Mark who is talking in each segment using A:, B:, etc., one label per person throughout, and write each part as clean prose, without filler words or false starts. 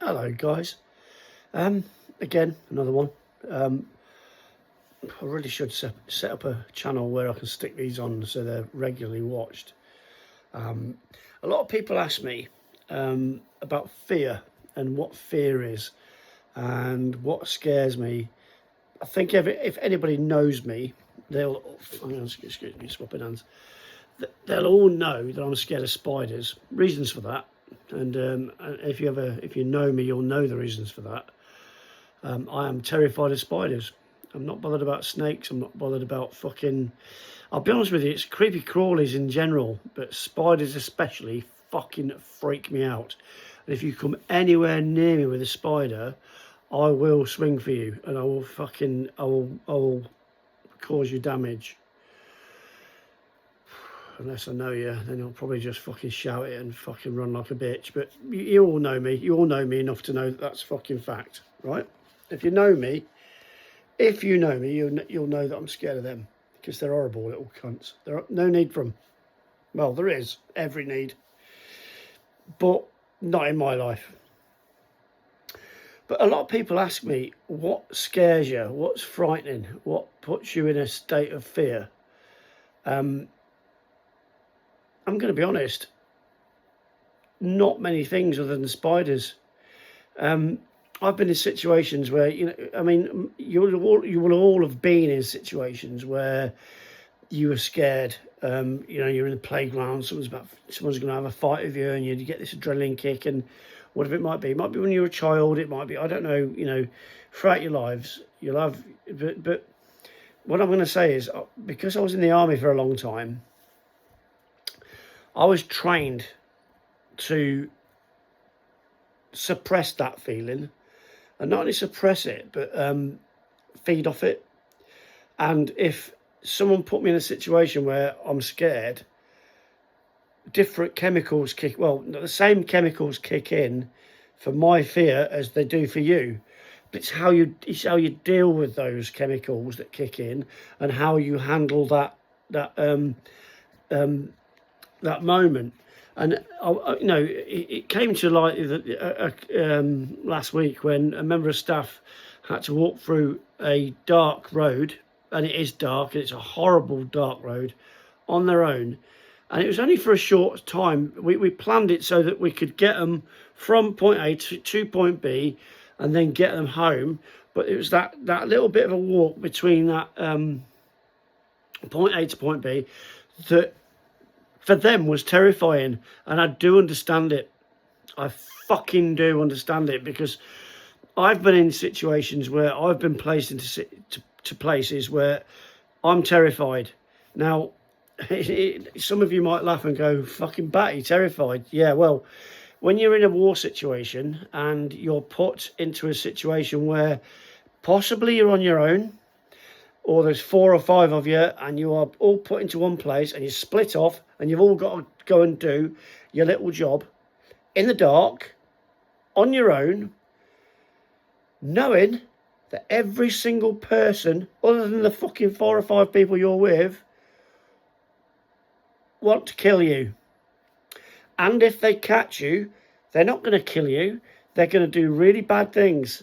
A: Hello guys. Again, another one. I really should set up a channel where I can stick these on so they're regularly watched. A lot of people ask me about fear and what fear is and what scares me. I think if anybody knows me, excuse me, swapping hands. They'll all know that I'm scared of spiders. Reasons for that, and if you know me, you'll know the reasons for that. I am terrified of spiders. I'm not bothered about snakes. I'm not bothered about fucking... I'll be honest with you, it's creepy crawlies in general, but spiders especially fucking freak me out. And if you come anywhere near me with a spider, I will swing for you, and I will cause you damage. Unless I know you, then I'll probably just fucking shout it and fucking run like a bitch. But you all know me. You all know me enough to know that that's fucking fact, right? If you know me, you'll know that I'm scared of them, because they're horrible little cunts. There's no need for them. Well, there is every need, but not in my life. But a lot of people ask me, what scares you? What's frightening? What puts you in a state of fear? I'm going to be honest, not many things other than spiders. I've been in situations where, you will all have been in situations where you were scared. You're in the playground, someone's going to have a fight with you, and you get this adrenaline kick, and whatever it might be. It might be when you're a child, it might be, I don't know, throughout your lives, you'll have, but what I'm going to say is, because I was in the army for a long time, I was trained to suppress that feeling, and not only suppress it, but feed off it. And if someone put me in a situation where I'm scared, different chemicals the same chemicals kick in for my fear as they do for you. But it's how you deal with those chemicals that kick in, and how you handle that moment. And it came to light last week when a member of staff had to walk through a dark road, and it is dark, and it's a horrible dark road, on their own. And it was only for a short time. We planned it so that we could get them from point A to point B, and then get them home. But it was that little bit of a walk between that point A to point B that for them was terrifying. And I do understand it. I fucking do understand it, because I've been in situations where I've been placed into places where I'm terrified. Now, some of you might laugh and go, fucking batty, terrified. Yeah, well, when you're in a war situation and you're put into a situation where possibly you're on your own, or there's 4 or 5 of you, and you are all put into one place, and you split off, and you've all got to go and do your little job in the dark, on your own, knowing that every single person, other than the fucking 4 or 5 people you're with, want to kill you. And if they catch you, they're not going to kill you. They're going to do really bad things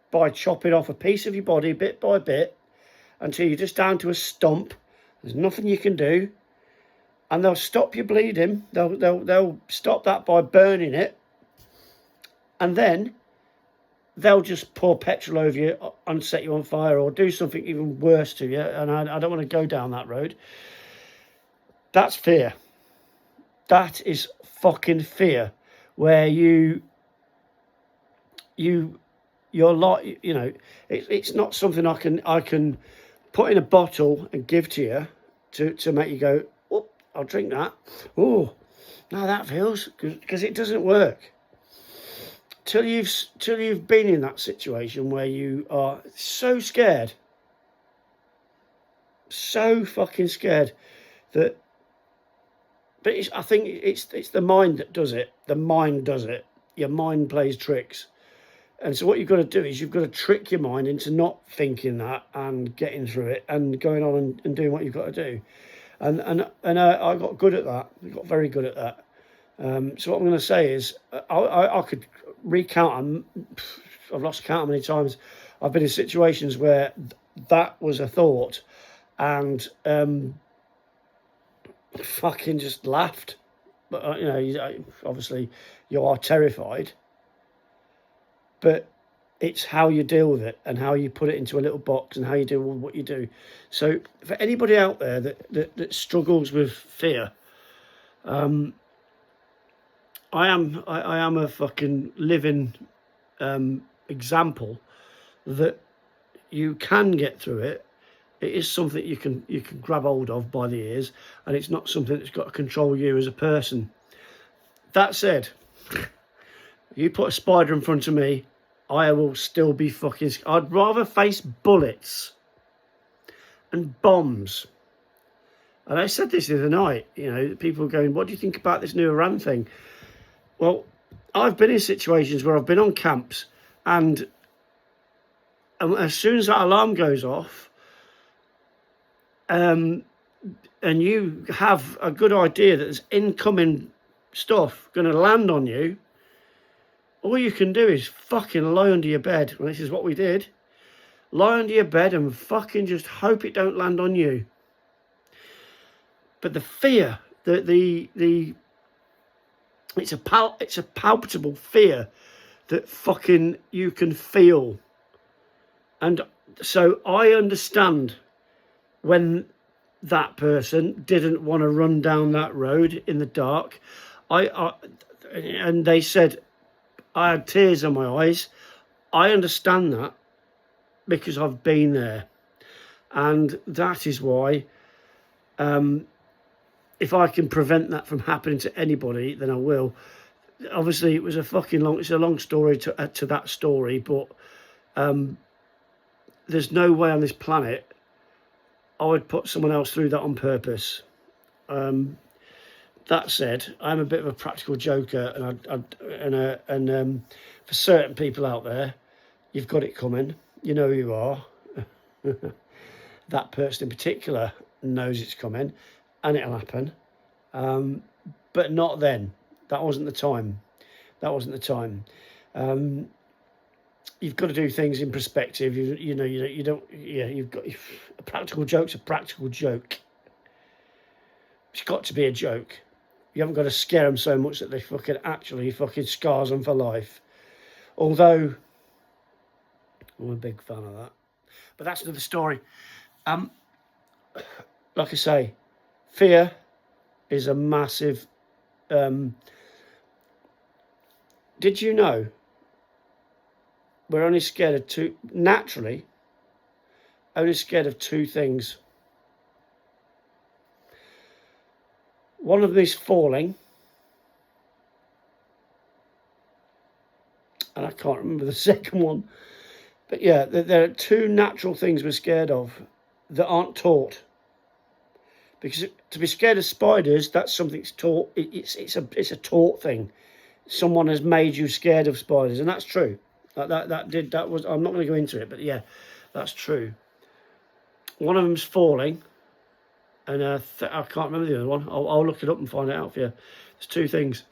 A: by chopping off a piece of your body bit by bit, until you're just down to a stump. There's nothing you can do, and they'll stop you bleeding. They'll stop that by burning it, and then they'll just pour petrol over you and set you on fire, or do something even worse to you. And I don't want to go down that road. That's fear. That is fucking fear, where you're like, it's not something I can put in a bottle and give to you to make you go, oh, I'll drink that. Oh, now that feels, because it doesn't work. Till you've been in that situation where you are so scared, so fucking scared that. But I think it's the mind that does it. The mind does it. Your mind plays tricks. And so what you've got to do is you've got to trick your mind into not thinking that, and getting through it, and going on and doing what you've got to do. And I got good at that. I got very good at that. So what I'm going to say is, I could recount. I've lost count how many times I've been in situations where that was a thought, and fucking just laughed. But obviously you are terrified, but it's how you deal with it and how you put it into a little box and how you deal with what you do. So for anybody out there that struggles with fear, I am a fucking living example that you can get through it. It is something you can grab hold of by the ears, and it's not something that's got to control you as a person. That said, you put a spider in front of me, I will still be fucking... I'd rather face bullets and bombs. And I said this the other night, people are going, what do you think about this new Iran thing? Well, I've been in situations where I've been on camps, and as soon as that alarm goes off, and you have a good idea that there's incoming stuff going to land on you, all you can do is fucking lie under your bed. And this is what we did. Lie under your bed and fucking just hope it don't land on you. But the fear, it's a palpable fear that fucking you can feel. And so I understand when that person didn't want to run down that road in the dark. And they said I had tears in my eyes. I understand that because I've been there. And that is why if I can prevent that from happening to anybody, then I will. Obviously, it was it's a long story to that story, but there's no way on this planet I would put someone else through that on purpose. That said, I'm a bit of a practical joker, and for certain people out there, you've got it coming. You know who you are. That person in particular knows it's coming, and it'll happen. But not then. That wasn't the time. You've got to do things in perspective. You don't. Yeah, you've got a practical joke's a practical joke. It's got to be a joke. You haven't got to scare them so much that they fucking scars them for life. Although I'm a big fan of that. But that's another story. Like I say, fear is a massive. Did you know? We're only scared of two, naturally, only scared of two things. One of them is falling, and I can't remember the second one. But yeah, there are two natural things we're scared of that aren't taught. Because to be scared of spiders, that's something that's taught. It's a taught thing. Someone has made you scared of spiders, and that's true. I'm not going to go into it, but yeah, that's true. One of them's falling, and I can't remember the other one. I'll look it up and find it out for you. There's two things,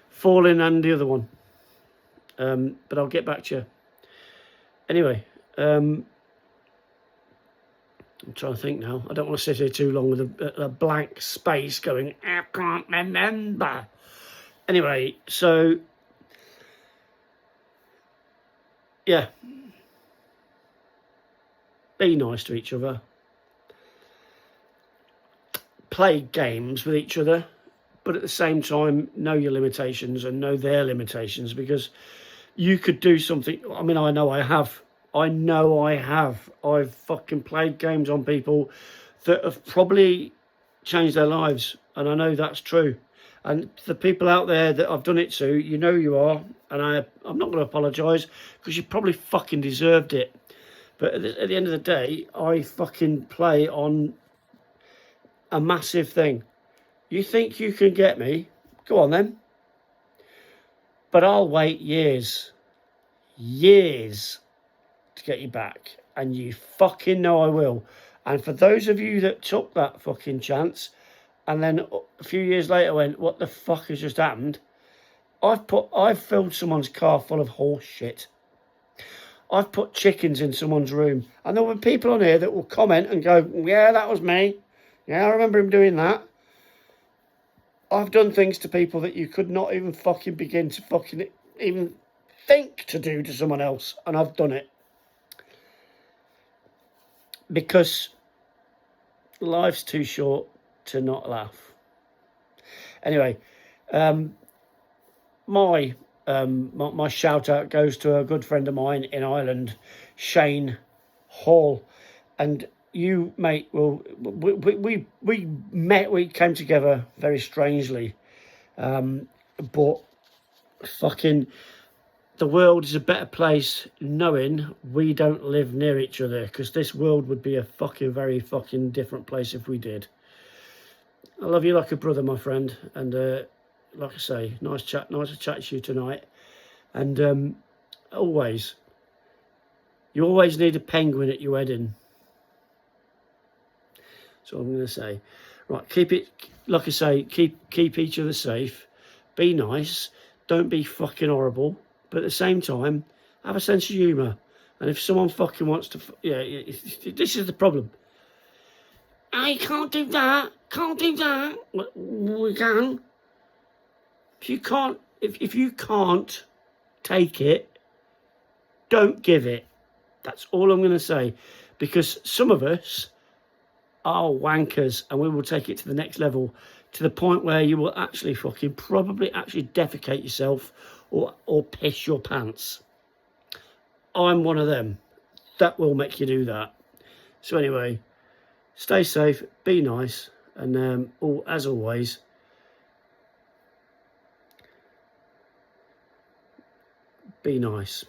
A: falling and the other one. But I'll get back to you. Anyway, I'm trying to think now. I don't want to sit here too long with a blank space going, I can't remember. Anyway, so yeah, be nice to each other. Play games with each other, but at the same time, know your limitations and know their limitations, because you could do something. I mean, I know I have. I've fucking played games on people that have probably changed their lives, and I know that's true. And the people out there that I've done it to, you know you are, and I'm not going to apologise, because you probably fucking deserved it. But at the end of the day, I fucking play on a massive thing. You think you can get me? Go on then. But I'll wait years to get you back. And you fucking know I will. And for those of you that took that fucking chance, and then a few years later went, what the fuck has just happened? I've filled someone's car full of horse shit. I've put chickens in someone's room. And there will be people on here that will comment and go, yeah, that was me. Yeah, I remember him doing that. I've done things to people that you could not even fucking begin to fucking even think to do to someone else. And I've done it. Because life's too short to not laugh. Anyway, my shout out goes to a good friend of mine in Ireland, Shane Hall, and you, mate. Well, we met. We came together very strangely, but fucking the world is a better place knowing we don't live near each other, because this world would be a fucking very fucking different place if we did. I love you like a brother, my friend, and like I say, nice to chat to you tonight. And always, you always need a penguin at your wedding. That's all I'm going to say. Right, keep it, like I say, keep each other safe. Be nice. Don't be fucking horrible. But at the same time, have a sense of humour. And if someone fucking wants to, this is the problem. I can't do that. Can't do that. We can. If you can't, if you can't take it, don't give it. That's all I'm going to say. Because some of us are wankers, and we will take it to the next level, to the point where you will actually fucking probably actually defecate yourself or piss your pants. I'm one of them. That will make you do that. So anyway, stay safe, be nice, and as always, be nice.